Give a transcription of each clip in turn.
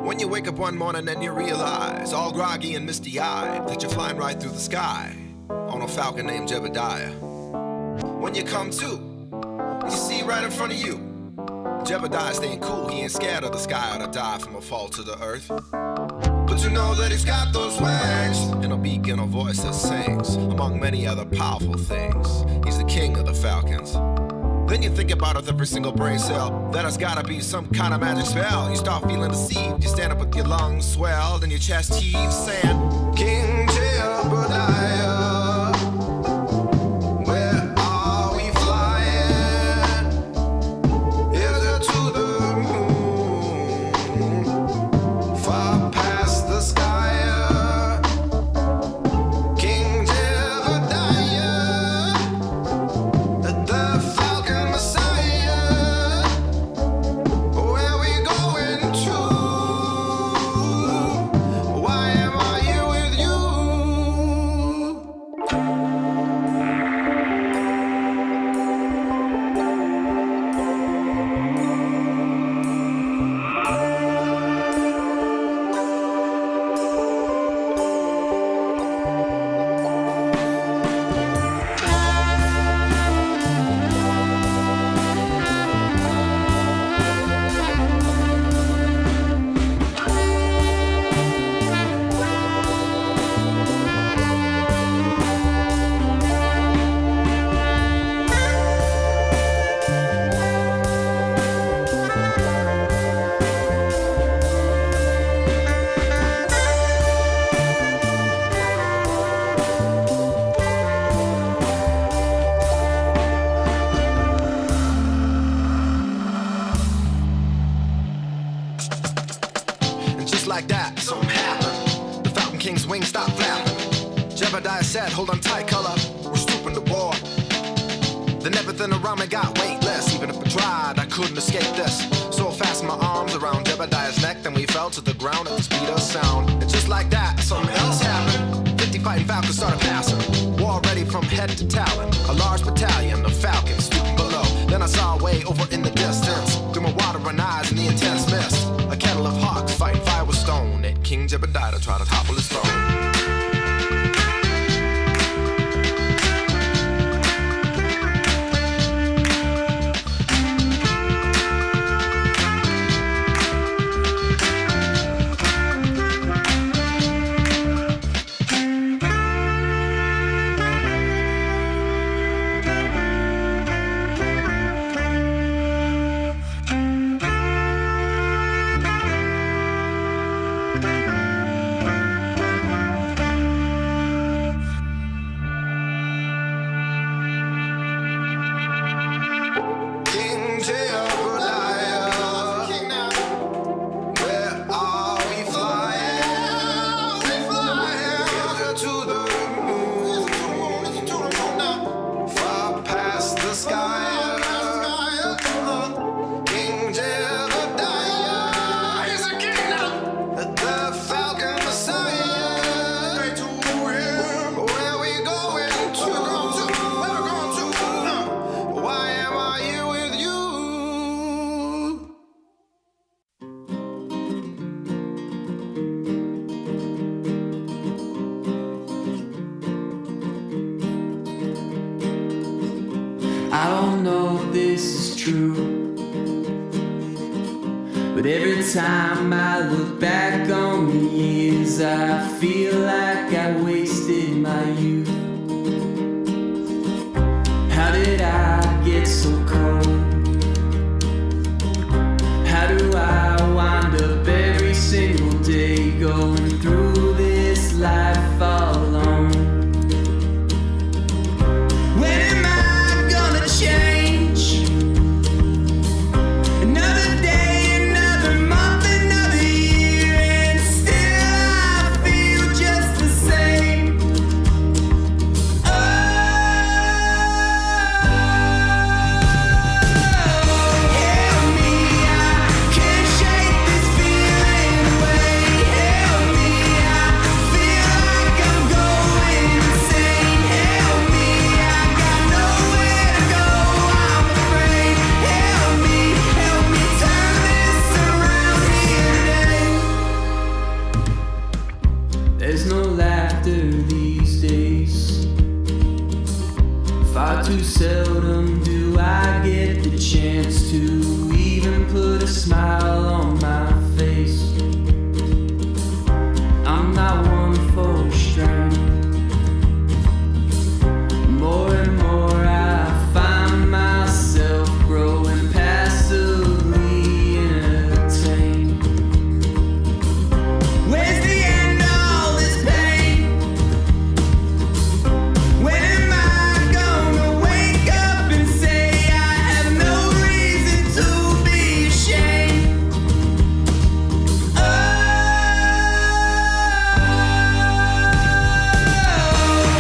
When you wake up one morning and you realize, all groggy and misty-eyed, that you're flying right through the sky on a Falcon named Jebediah. When you come to, you see right in front of you, Jebediah staying cool, he ain't scared of the sky or to die from a fall to the earth. But you know that he's got those wings and a beak and a voice that sings, among many other powerful things. He's the king of the Falcons. Then you think about it with every single brain cell, that it's gotta be some kind of magic spell. You start feeling deceived, you stand up with your lungs swelled and your chest heaves, saying, King Jebediah, where are we flying? Is it to the moon, far past the sky? King Jebediah, the Falcon Messiah, where we going to? Why am I here with you? And just like that, something happened. The Falcon King's wings stopped flapping. Jebediah said, hold on tight, Cullah, we're stooping to war. Then everything around me got weightless. Even if I tried, I couldn't escape this. So I fastened my arms around Jebediah's neck, then we fell to the ground at the speed of sound. And just like that, something else happened. 50 fighting Falcons started passing, war ready from head to talon. A large battalion of Falcons stooping below. Then I saw a way over in the distance, through my watering eyes in the intense mist, a kettle of hawks fighting fire with stone, and King Jebediah tried to topple his throne. I don't know if this is true, but every time I look back on the years, I feel like I wasted my youth. How did I get so cold? How do I wind up every single day going through this life all alone? When am I gonna change? Another day, another month, another year, and still I feel just the same. Oh, smile on my face. I'm not one for restraint. More and more I find myself growing passively entertained. Where's the end of all this pain? When am I gonna wake up and say I have no reason to be ashamed?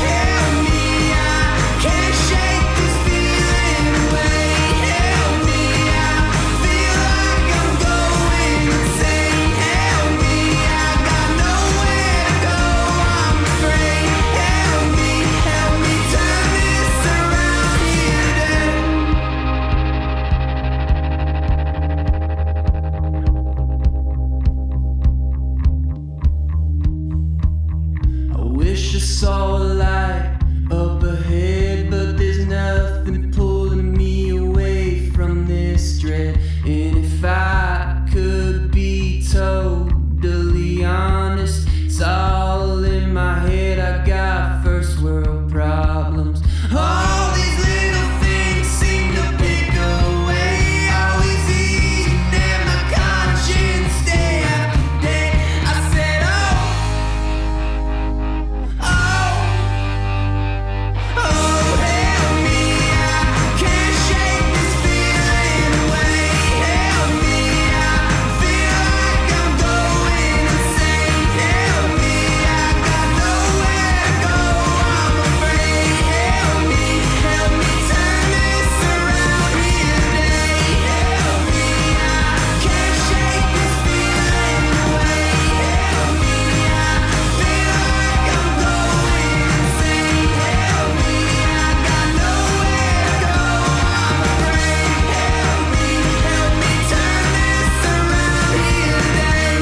Help me, I can't shake this feeling away. Help me, I feel like I'm going insane. Help me, I got nowhere to go, I'm afraid. Help me turn this around here today. I wish I saw a light up ahead, but there's nothing pulling me away from this dread. And if I could be totally honest, it's all in my head. I got first world problems. All these little things seem to pick away, always eating at my conscience day after day. I said, help me, I can't shake this feeling away. Help me, I feel like I'm going insane. Help me, I got nowhere to go, I'm afraid. Help me turn this around here today. Help me, I can't shake this feeling away. Help me, I feel like I'm going insane. Help me, I got nowhere to go, I'm afraid. Help me turn this around here today.